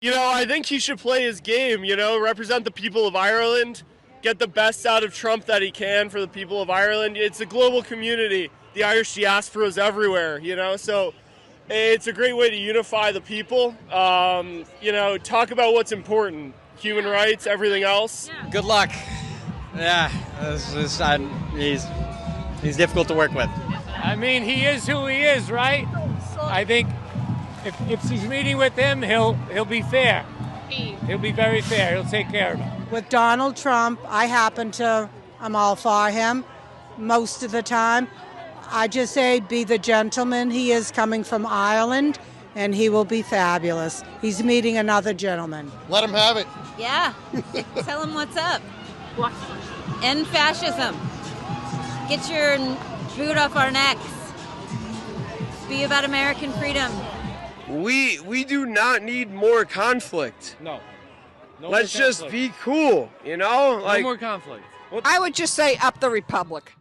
I think he should play his game, represent the people of Ireland, get the best out of Trump that he can for the people of Ireland. It's a global community. The Irish diaspora is everywhere, so it's a great way to unify the people. Talk about what's important, human rights, everything else. Good luck. Yeah, he's difficult to work with. I mean, he is who he is, right? I think if he's meeting with him, he'll be fair. He'll be very fair. He'll take care of him. With Donald Trump, I'm all for him most of the time. I just say be the gentleman he is, coming from Ireland, and he will be fabulous. He's meeting another gentleman. Let him have it. Yeah. Tell him what's up. End fascism. Get your boot off our necks. Be about American freedom. We do not need more conflict. No Let's just be cool, No more conflict. I would just say up the republic.